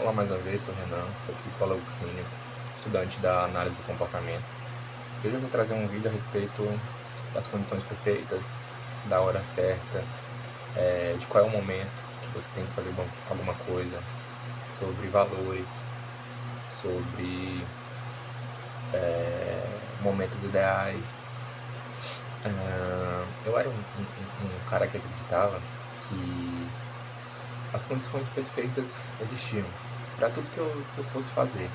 Olá mais uma vez, sou o Renan, sou psicólogo clínico, estudante da análise do comportamento. Hoje eu vou trazer um vídeo a respeito das condições perfeitas, da hora certa, de qual é o momento que você tem que fazer alguma coisa, sobre valores, sobre momentos ideais. Eu era um cara que acreditava que as condições perfeitas existiam para tudo que eu fosse fazer.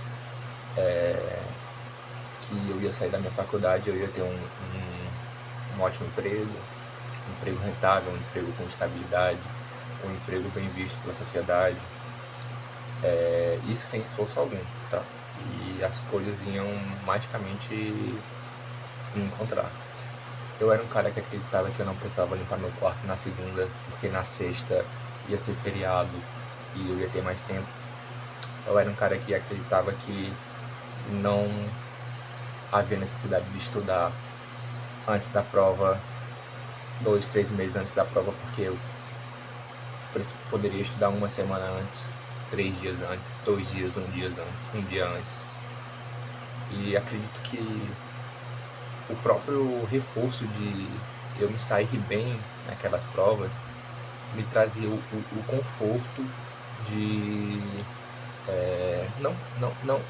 Que eu ia sair da minha faculdade, eu ia ter um ótimo emprego, um emprego rentável, um emprego com estabilidade, um emprego bem visto pela sociedade, isso sem esforço algum, tá? E as coisas iam magicamente me encontrar. Eu era um cara que acreditava que eu não precisava limpar meu quarto na segunda, porque na sexta ia ser feriado e eu ia ter mais tempo. Eu era um cara que acreditava que não havia necessidade de estudar antes da prova, 2, 3 meses antes da prova, porque eu poderia estudar uma semana antes, 3 dias antes, 2 dias, um dia antes. E acredito que o próprio reforço de eu me sair bem naquelas provas me trazia o conforto de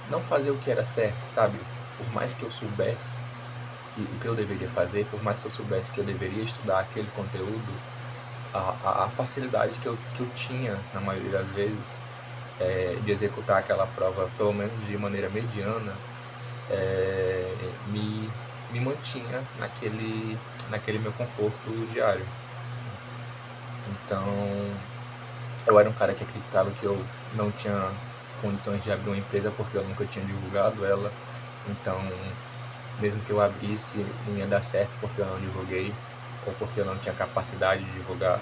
não fazer o que era certo, sabe? Por mais que eu soubesse o que eu deveria fazer, por mais que eu soubesse que eu deveria estudar aquele conteúdo, a facilidade que eu tinha, na maioria das vezes, de executar aquela prova, pelo menos de maneira mediana, me mantinha naquele meu conforto diário. Então, eu era um cara que acreditava que eu não tinha condições de abrir uma empresa porque eu nunca tinha divulgado ela. Então, mesmo que eu abrisse, não ia dar certo porque eu não divulguei, ou porque eu não tinha capacidade de divulgar.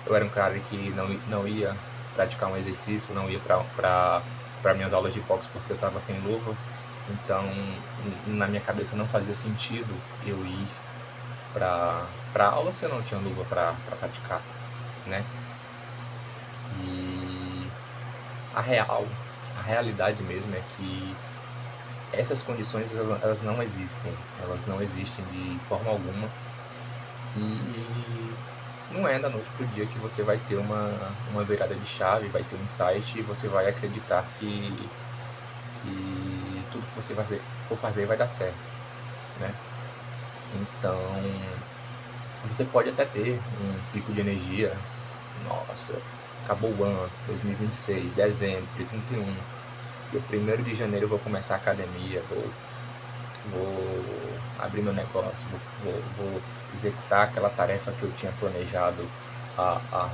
Eu era um cara que não ia praticar um exercício, não ia para minhas aulas de boxe porque eu estava sem luva. Então, na minha cabeça não fazia sentido eu ir para aula se eu não tinha luva para praticar, né? E a realidade mesmo é que essas condições elas não existem de forma alguma. E não é da noite pro dia que você vai ter uma virada de chave, vai ter um insight e você vai acreditar que tudo que você for fazer vai dar certo, né? Então, você pode até ter um pico de energia. Nossa, acabou o ano, 2026, dezembro, dia 31. E o 1º de janeiro eu vou começar a academia, vou abrir meu negócio, vou executar aquela tarefa que eu tinha planejado há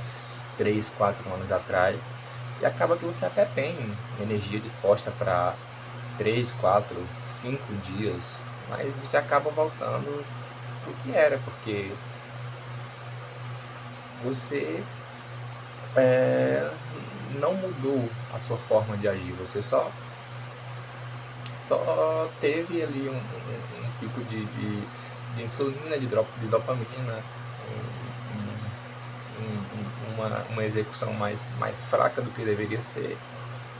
3, 4 anos atrás. E acaba que você até tem energia disposta para 3, 4, 5 dias, mas você acaba voltando pro que era, porque você não mudou a sua forma de agir, você só teve ali um pico de insulina, de dopamina, uma execução mais fraca do que deveria ser,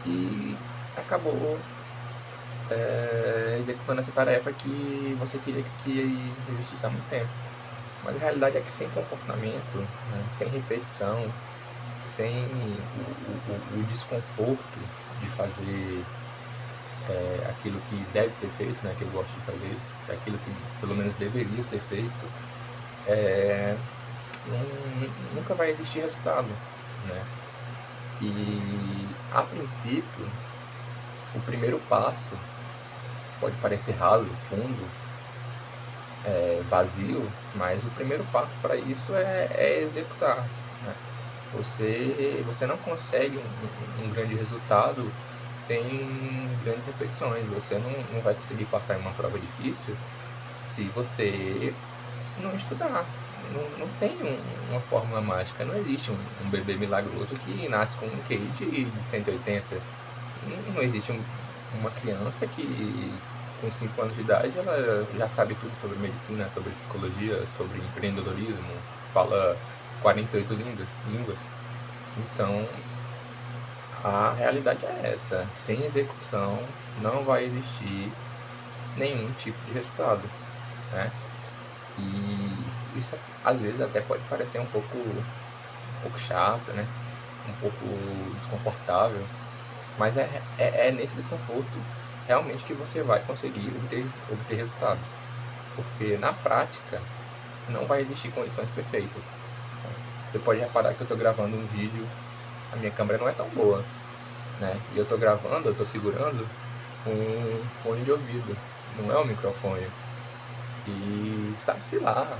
e acabou executando essa tarefa que você queria que existisse há muito tempo. Mas a realidade é que sem comportamento, né, sem repetição, sem o desconforto de fazer aquilo que deve ser feito, né, que eu gosto de fazer isso, que é aquilo que pelo menos deveria ser feito, nunca vai existir resultado, né? E a princípio, o primeiro passo pode parecer raso, fundo, vazio, mas o primeiro passo para isso é executar, né? Você não consegue um grande resultado sem grandes repetições. Você não vai conseguir passar em uma prova difícil se você não estudar. Não tem uma fórmula mágica, não existe um bebê milagroso que nasce com um QI de 180. Não existe uma criança que com 5 anos de idade ela já sabe tudo sobre medicina, sobre psicologia, sobre empreendedorismo, fala 48 línguas. Então, A realidade é essa, sem execução não vai existir nenhum tipo de resultado, né. E isso às vezes até pode parecer um pouco chato, né, um pouco desconfortável, mas é nesse desconforto realmente que você vai conseguir obter resultados, porque na prática não vai existir condições perfeitas. Você pode reparar que eu estou gravando um vídeo, a minha câmera não é tão boa, né, e eu estou segurando um fone de ouvido, não é um microfone. E sabe-se lá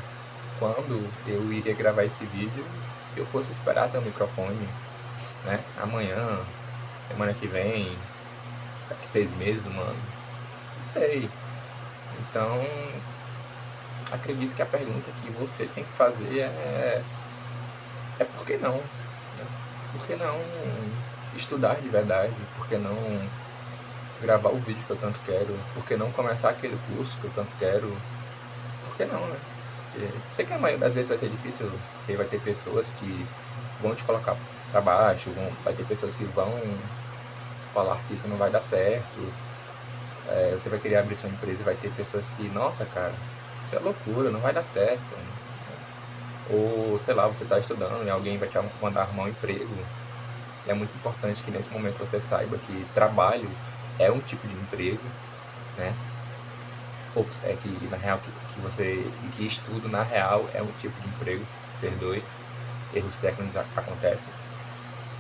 quando eu iria gravar esse vídeo, se eu fosse esperar ter um microfone, né, amanhã, semana que vem, daqui 6 meses, mano, não sei. Então, acredito que a pergunta que você tem que fazer é por que não, né? Por que não estudar de verdade? Por que não gravar o vídeo que eu tanto quero? Por que não começar aquele curso que eu tanto quero? Por que não, né? Porque sei que a maioria das vezes vai ser difícil, porque vai ter pessoas que vão te colocar para baixo, vai ter pessoas que vão falar que isso não vai dar certo. Você vai querer abrir sua empresa e vai ter pessoas que, nossa, cara, isso é loucura, não vai dar certo. Ou, sei lá, você está estudando e alguém vai te mandar arrumar um emprego. E é muito importante que nesse momento você saiba que trabalho é um tipo de emprego, né? Ops, é que na real que estudo na real é um tipo de emprego, perdoe, erros técnicos acontecem,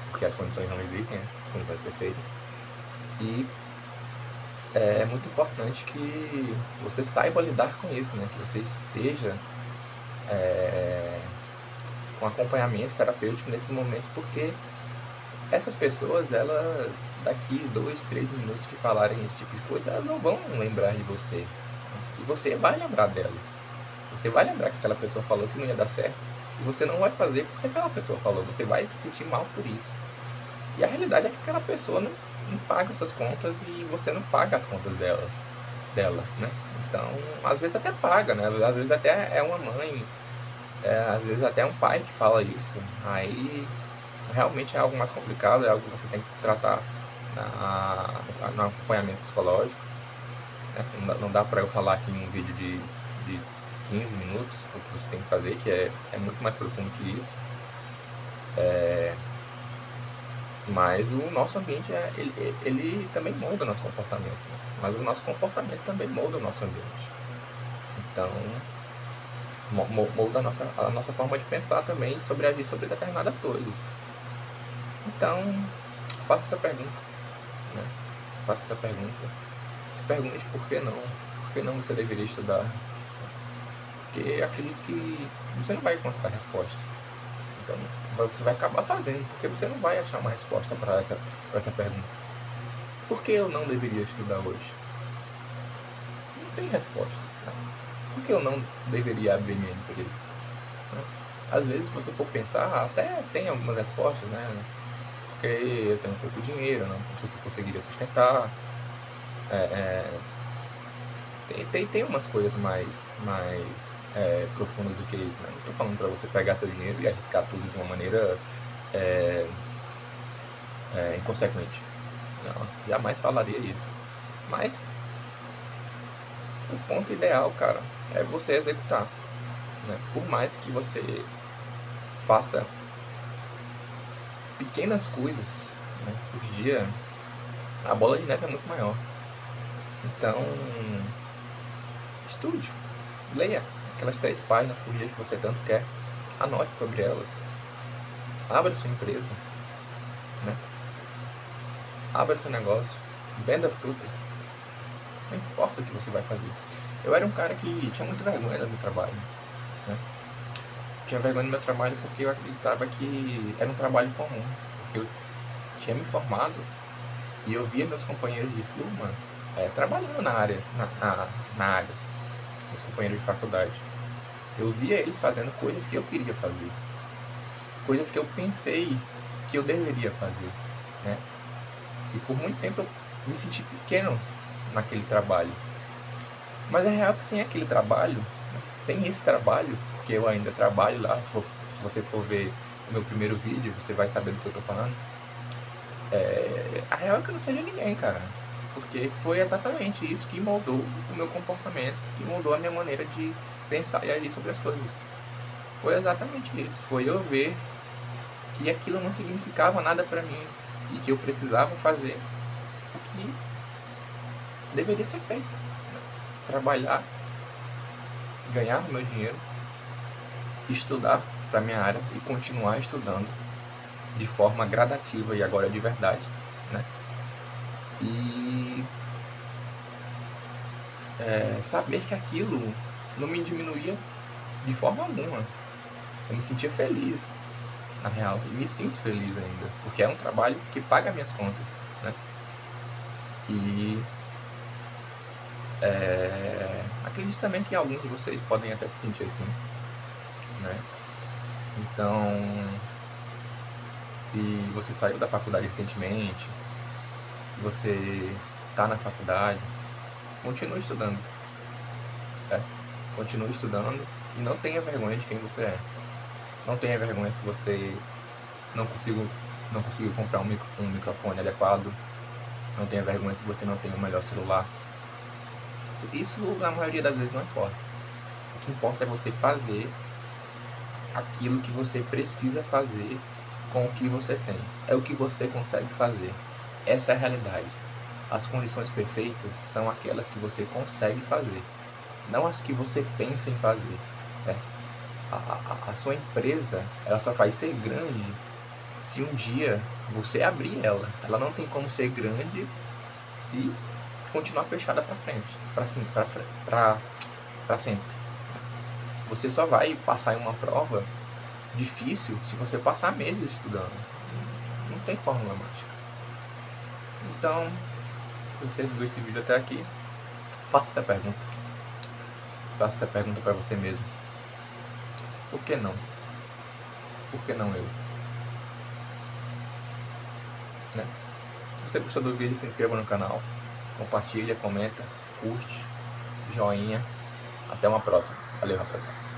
porque as condições não existem, né? As condições perfeitas. E é muito importante que você saiba lidar com isso, né? Que você esteja com acompanhamento terapêutico nesses momentos, porque essas pessoas, elas, daqui 2, 3 minutos que falarem esse tipo de coisa, elas não vão lembrar de você. E você vai lembrar delas. Você vai lembrar que aquela pessoa falou que não ia dar certo. E você não vai fazer porque aquela pessoa falou. Você vai se sentir mal por isso. E a realidade é que aquela pessoa não paga suas contas e você não paga as contas dela, né? Então, às vezes até paga, né? Às vezes até é uma mãe, às vezes até é um pai que fala isso. Aí realmente é algo mais complicado, é algo que você tem que tratar no acompanhamento psicológico, né? Não dá para eu falar aqui em um vídeo de 15 minutos o que você tem que fazer, que é muito mais profundo que isso. Mas o nosso ambiente, ele também molda o nosso comportamento, né? Mas o nosso comportamento também molda o nosso ambiente. Então, molda a nossa forma de pensar também e sobre agir sobre determinadas coisas. Então, faça essa pergunta, né? Faça essa pergunta. Se pergunte por que não. Por que não você deveria estudar? Porque acredito que você não vai encontrar a resposta. Então, você vai acabar fazendo, porque você não vai achar uma resposta para essa pergunta. Por que eu não deveria estudar hoje? Não tem resposta, né? Por que eu não deveria abrir minha empresa? Né? Às vezes, se você for pensar, até tem algumas respostas, né? Porque eu tenho pouco dinheiro, não sei se eu conseguiria sustentar. Tem umas coisas mais profundas do que isso, né? Não estou falando para você pegar seu dinheiro e arriscar tudo de uma maneira inconsequente. Não, jamais falaria isso. Mas o ponto ideal, cara, é você executar, né? Por mais que você faça pequenas coisas, né, por dia, a bola de neve é muito maior. Então, estude, leia aquelas 3 páginas por dia que você tanto quer, anote sobre elas, abra sua empresa, né? Abra seu negócio, venda frutas, não importa o que você vai fazer. Eu era um cara que tinha muita vergonha do meu trabalho, né? Tinha vergonha do meu trabalho porque eu acreditava que era um trabalho comum, porque eu tinha me formado e eu via meus companheiros de turma trabalhando na área, na área, meus companheiros de faculdade. Eu via eles fazendo coisas que eu queria fazer, coisas que eu pensei que eu deveria fazer, né? E por muito tempo eu me senti pequeno naquele trabalho. Mas é real que sem aquele trabalho, né, sem esse trabalho, porque eu ainda trabalho lá, se você for ver o meu primeiro vídeo, você vai saber do que eu tô falando. A real é que eu não sei de ninguém, cara. Porque foi exatamente isso que moldou o meu comportamento, que moldou a minha maneira de pensar e agir sobre as coisas. Foi exatamente isso. Foi eu ver que aquilo não significava nada pra mim e que eu precisava fazer o que deveria ser feito. Trabalhar, ganhar meu dinheiro, estudar para minha área e continuar estudando de forma gradativa e agora de verdade, né? E saber que aquilo não me diminuía de forma alguma. Eu me sentia feliz, na real, e me sinto feliz ainda, porque é um trabalho que paga minhas contas, né? E acredito também que alguns de vocês podem até se sentir assim, né? Então, se você saiu da faculdade recentemente, se você está na faculdade, continue estudando, certo? Continue estudando e não tenha vergonha de quem você é. Não tenha vergonha se você não conseguiu comprar um microfone adequado. Não tenha vergonha se você não tem o melhor celular. Isso, na maioria das vezes, não importa. O que importa é você fazer aquilo que você precisa fazer com o que você tem. É o que você consegue fazer. Essa é a realidade. As condições perfeitas são aquelas que você consegue fazer, não as que você pensa em fazer, certo? A sua empresa, ela só vai ser grande se um dia você abrir ela. Ela não tem como ser grande se continuar fechada para frente, para sempre. Você só vai passar em uma prova difícil se você passar meses estudando. Não tem fórmula mágica. Então, se você viu esse vídeo até aqui, faça essa pergunta. Faça essa pergunta para você mesmo. Por que não? Por que não eu? Né? Se você gostou do vídeo, se inscreva no canal, compartilha, comenta, curte, joinha. Até uma próxima. Valeu, rapaziada.